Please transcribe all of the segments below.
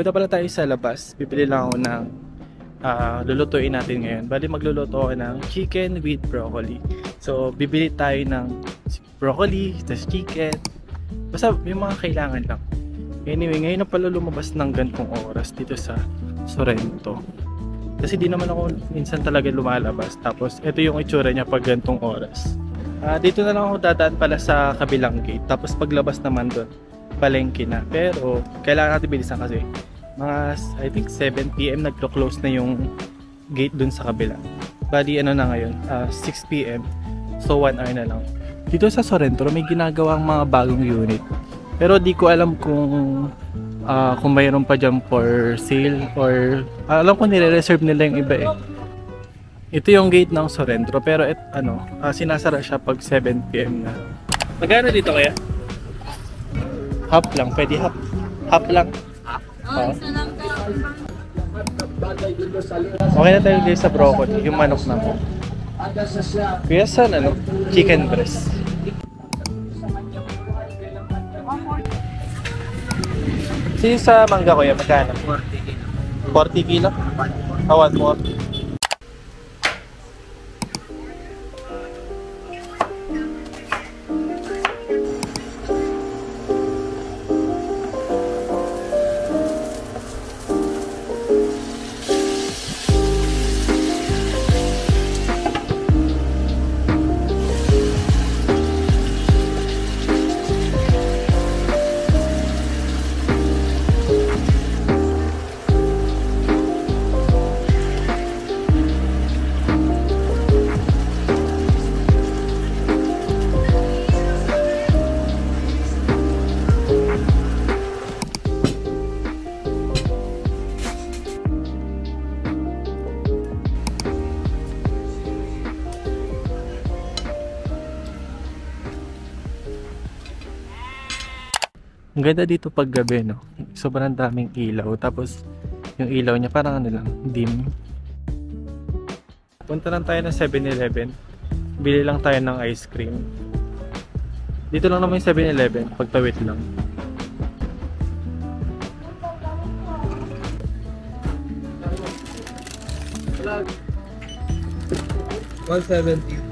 punta pala tayo sa labas. Bibili lang ako ng lulutuin natin ngayon. Bali magluluto ako ng chicken with broccoli. So bibili tayo ng broccoli, tas chicken. Basta yung mga kailangan lang. Anyway, ngayon na pala lumabas ng gantong oras dito sa Sorrento. Kasi di naman ako minsan talaga lumalabas. Tapos ito yung itsura niya pag gantong oras. Dito na lang ako dadaan pala sa kabilang gate. Tapos paglabas naman doon, palengke na. Pero kailangan natin bilisan kasi mga I think 7 PM naglo-close na yung gate dun sa kabila. Bali ano na ngayon, 6 PM. So 1 hour na lang. Dito sa Sorrento may ginagawang mga bagong unit. Pero di ko alam kung mayroon pa dyan for sale or alam ko nire-reserve nila yung iba eh. Ito yung gate ng Sorrento pero sinasara siya pag 7 PM na. Magkano dito kaya? Half lang, pwede half. Half lang. Okay na tayo guys sa broccoli, yung manok naman. Kaya saan chicken breast. Sige sa mangga ko yan, magkano? 40 kilo? 140. Ang ganda dito pag gabi, no? Sobrang daming ilaw. Tapos, yung ilaw niya parang dim. Punta lang tayo ng 7-Eleven. Bili lang tayo ng ice cream. Dito lang naman yung 7-Eleven. Pagtawid lang. $170.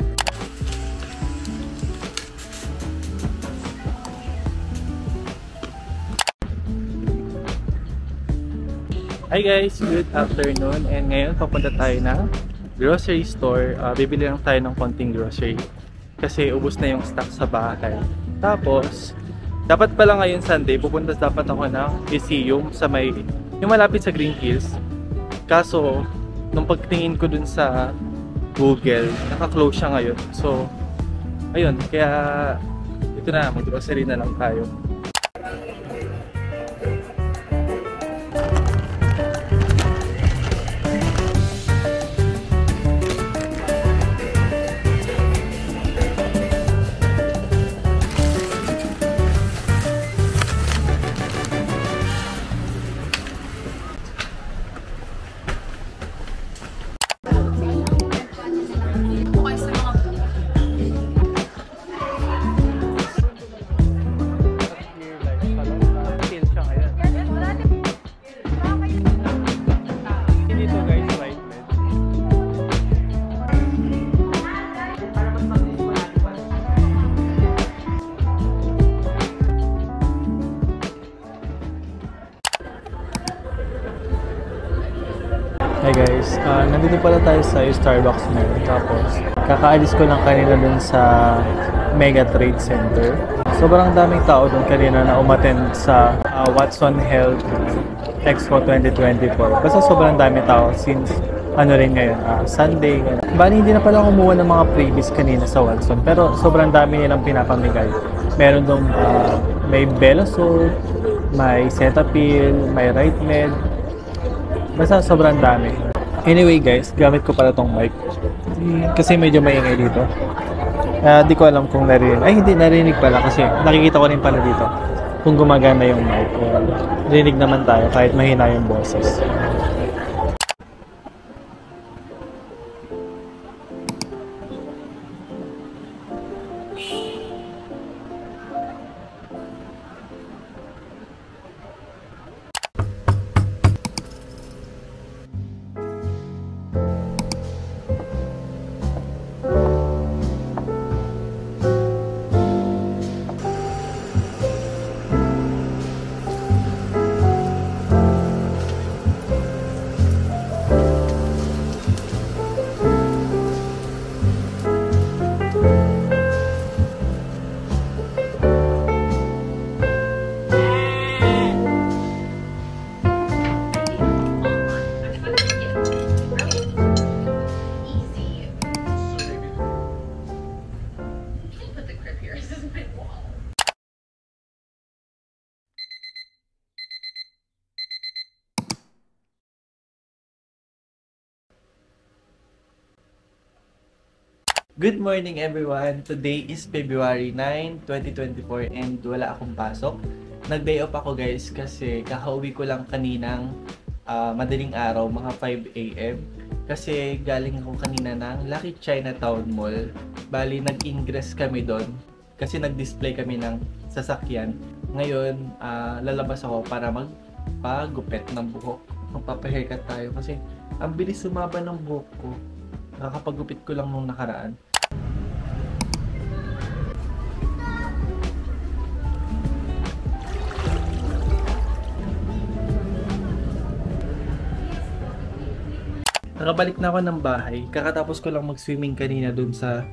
Hi guys, good afternoon, and ngayon papunta tayo na grocery store. Bibili lang tayo ng konting grocery kasi ubos na yung stock sa bahay. Tapos dapat pala ngayon Sunday pupunta dapat ako ng museum sa yung malapit sa Green Hills. Kaso nung pagtingin ko dun sa Google, naka-close siya ngayon. So ayun, kaya ito na, mag-grocery na lang tayo. Hey guys, nandito pala tayo sa Starbucks ngayon. Tapos, kakaalis ko lang kanina dun sa Mega Trade Center. Sobrang daming tao dun kanina na umattend sa Watson Health Expo 2024. Basta sobrang daming tao since rin ngayon, Sunday. Bali, hindi na pala kumuha ng mga freebies kanina sa Watson. Pero sobrang dami nilang pinapamigay. Meron dong may Belasol, may Cetaphil, may RightMed. Basta sobrang dami. Anyway guys, gamit ko pala tong mic. Kasi medyo maingay dito. Di ko alam kung narinig. Ay hindi, narinig pala kasi nakikita ko rin pala dito kung gumagana yung mic. Rinig naman tayo kahit mahina yung boses. Good morning everyone! Today is February 9, 2024 and wala akong pasok. Nag-day off ako guys kasi kakauwi ko lang kaninang madaling araw, mga 5 AM. Kasi galing ako kanina ng Lucky Chinatown Mall. Bali, nag-ingress kami doon kasi nag-display kami ng sasakyan. Ngayon, lalabas ako para magpagupit ng buhok. Magpapahaircut tayo kasi ang bilis sumaba ng buhok ko. Nakakapagupit ko lang nung nakaraan. Nakabalik na ako ng bahay. Kakatapos ko lang mag-swimming kanina dun sa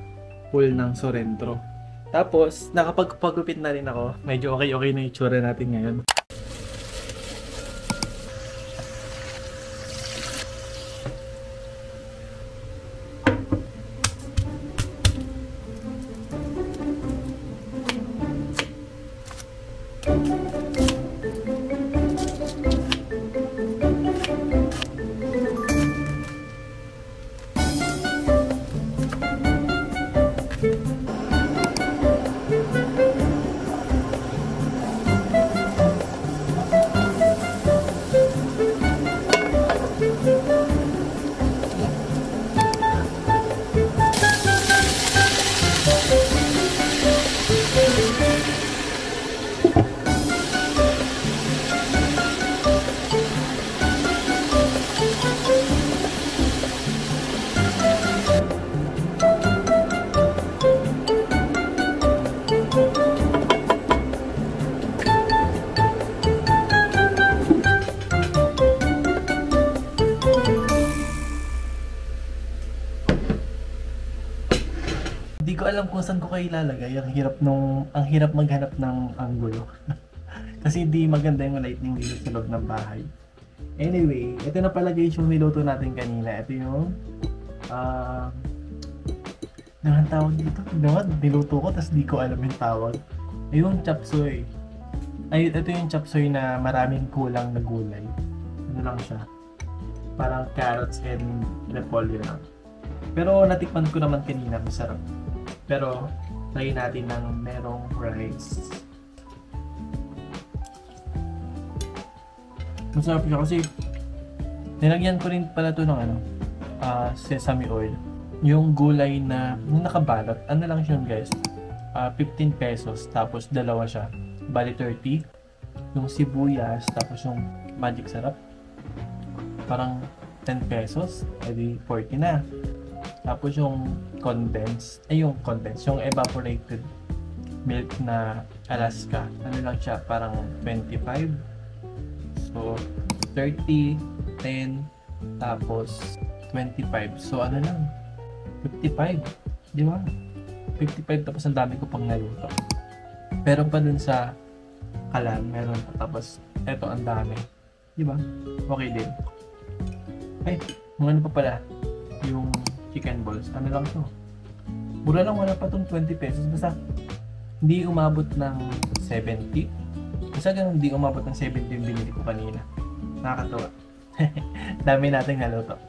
pool ng Sorrento. Tapos, nakapagpagupit na rin ako. Medyo okay-okay na yung itsura natin ngayon. Hindi ko alam kung saan ko kayo ilalagay. Ang hirap maghanap ng anggulo. Kasi hindi maganda yung lighting dito sa loob ng bahay. Anyway, ito na pala guys yung niluto natin kanina. Ito yung ang tawag dito. Niluto ko tapos di ko alam yung tawag. Yung chop suey. Ito yung chop suey na maraming kulang na gulay. Ano lang siya? Parang carrots and repolyo lang. Pero natikman ko naman kanina, masarap. Pero, try natin ng merong rice. Masarap siya kasi nilagyan ko rin pala ito ng sesame oil. Yung gulay na nakabalot, ano lang siya guys, 15 pesos, tapos dalawa siya, bali 30. Yung sibuyas, tapos yung magic sarap, parang 10 pesos, edi 40 na. Tapos yung yung evaporated milk na Alaska, ano lang siya, parang 25. So, 30, 10, tapos 25. So, ano lang, 55. Di ba? 55, tapos ang dami ko pang naluto. Pero pa dun sa kalan, meron pa. Tapos, eto ang dami. Di ba? Okay din. Ay, mga ano pa pala, yung chicken balls. Ano lang to? Mura lang, wala pa tong 20 pesos. Basta, hindi umabot ng 70. Basta ganun, hindi umabot ng 70 yung binili ko kanina. Nakakatawa. Dami nating naluto.